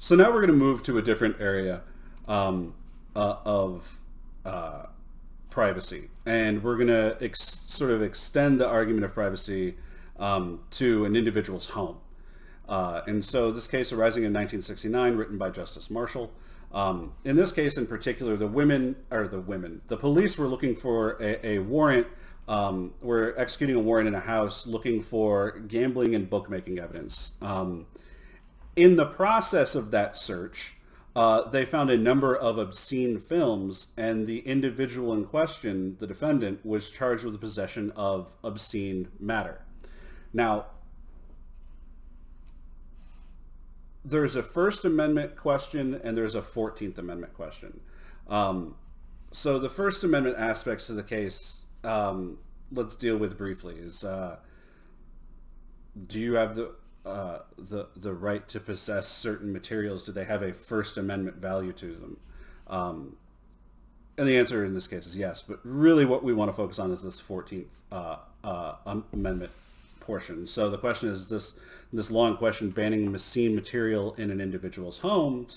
So now we're going to move to a different area of privacy, and we're going to sort of extend the argument of privacy to an individual's home. And so this case arising in 1969, written by Justice Marshall. In this case in particular, the police were looking for a warrant, were executing a warrant in a house looking for gambling and bookmaking evidence. In the process of that search, they found a number of obscene films, and the individual in question, the defendant, was charged with the possession of obscene matter. Now, there's a First Amendment question and there's a 14th Amendment question. So the First Amendment aspects of the case, let's deal with briefly. Do you have the right to possess certain materials? Do they have a First Amendment value to them? And the answer in this case is yes. But really, what we want to focus on is this 14th Amendment portion. So the question is this long question banning obscene material in an individual's home,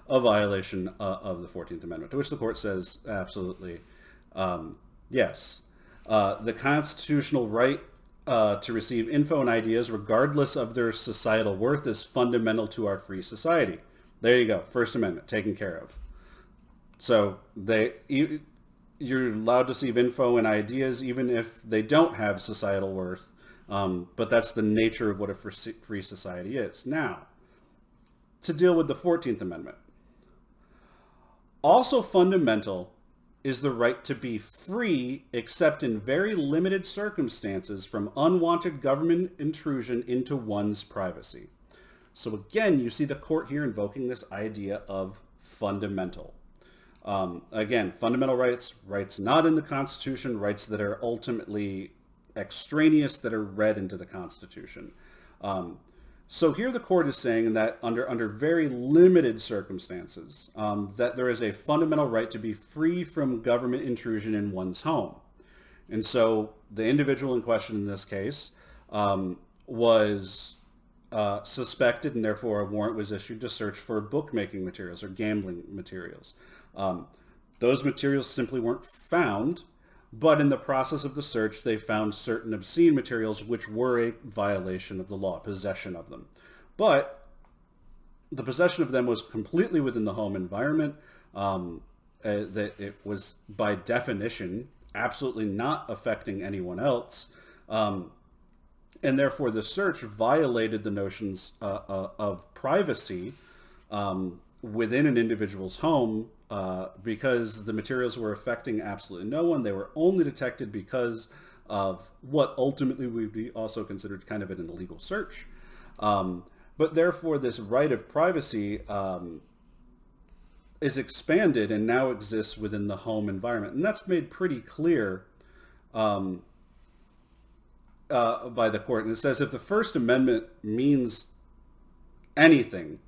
a violation of the 14th Amendment, to which the court says absolutely yes. The constitutional right to receive info and ideas regardless of their societal worth is fundamental to our free society. There you go. First Amendment taken care of. So you're allowed to receive info and ideas even if they don't have societal worth. But that's the nature of what a free society is. Now, to deal with the 14th Amendment. Also fundamental is the right to be free, except in very limited circumstances, from unwanted government intrusion into one's privacy. So again, you see the court here invoking this idea of fundamental. Again, fundamental rights not in the Constitution, rights that are ultimately extraneous, that are read into the Constitution. So here the court is saying that under very limited circumstances, that there is a fundamental right to be free from government intrusion in one's home. And so the individual in question in this case was suspected, and therefore a warrant was issued to search for bookmaking materials or gambling materials. Those materials simply weren't found, but in the process of the search, they found certain obscene materials which were a violation of the law, possession of them. But the possession of them was completely within the home environment. That it was, by definition, absolutely not affecting anyone else. And therefore, the search violated the notions of privacy within an individual's home, because the materials were affecting absolutely no one. They were only detected because of what ultimately would be also considered kind of an illegal search. But therefore, this right of privacy is expanded and now exists within the home environment. And that's made pretty clear by the court. And it says, if the First Amendment means anything,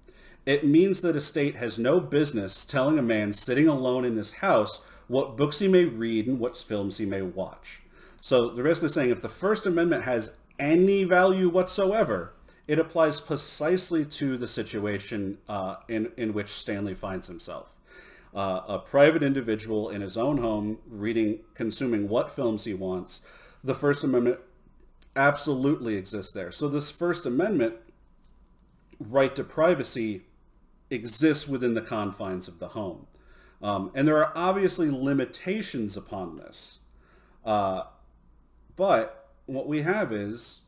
it means that a state has no business telling a man sitting alone in his house what books he may read and what films he may watch. So the rest is saying if the First Amendment has any value whatsoever, it applies precisely to the situation in which Stanley finds himself. A private individual in his own home consuming what films he wants. The First Amendment absolutely exists there. So this First Amendment right to privacy exists within the confines of the home. And there are obviously limitations upon this. But what we have is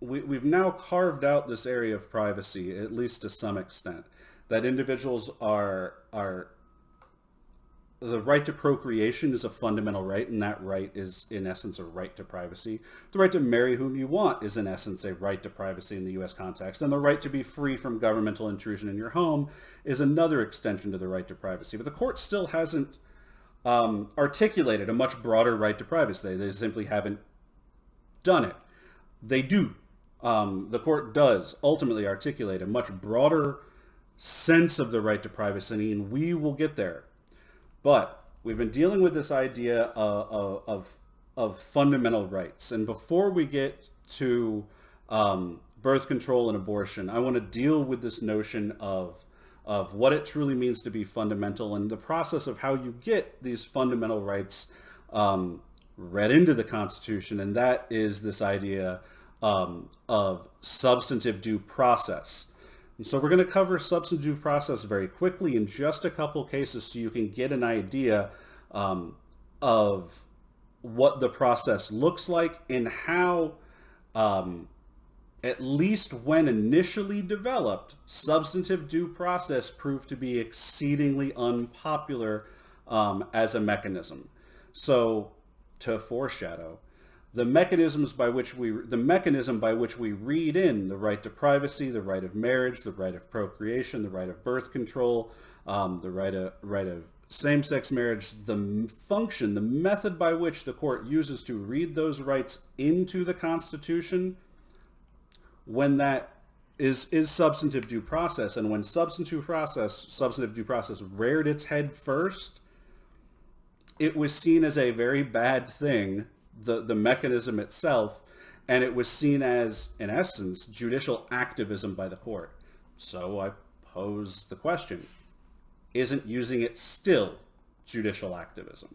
we've now carved out this area of privacy, at least to some extent, that individuals are the right to procreation is a fundamental right, and that right is, in essence, a right to privacy. The right to marry whom you want is, in essence, a right to privacy in the U.S. context. And the right to be free from governmental intrusion in your home is another extension to the right to privacy. But the court still hasn't articulated a much broader right to privacy. They simply haven't done it. They do. The court does ultimately articulate a much broader sense of the right to privacy, and we will get there. But we've been dealing with this idea of fundamental rights. And before we get to birth control and abortion, I want to deal with this notion of of what it truly means to be fundamental and the process of how you get these fundamental rights read into the Constitution, and that is this idea of substantive due process. And so we're going to cover substantive due process very quickly in just a couple cases so you can get an idea of what the process looks like and how, at least when initially developed, substantive due process proved to be exceedingly unpopular as a mechanism. So, to foreshadow, the mechanism by which we read in the right to privacy, the right of marriage, the right of procreation, the right of birth control, the right of same-sex marriage, the function, the method by which the court uses to read those rights into the Constitution, when that is substantive due process, and when substantive due process reared its head first, it was seen as a very bad thing, the mechanism itself, and it was seen as, in essence, judicial activism by the court. So I pose the question, isn't using it still judicial activism?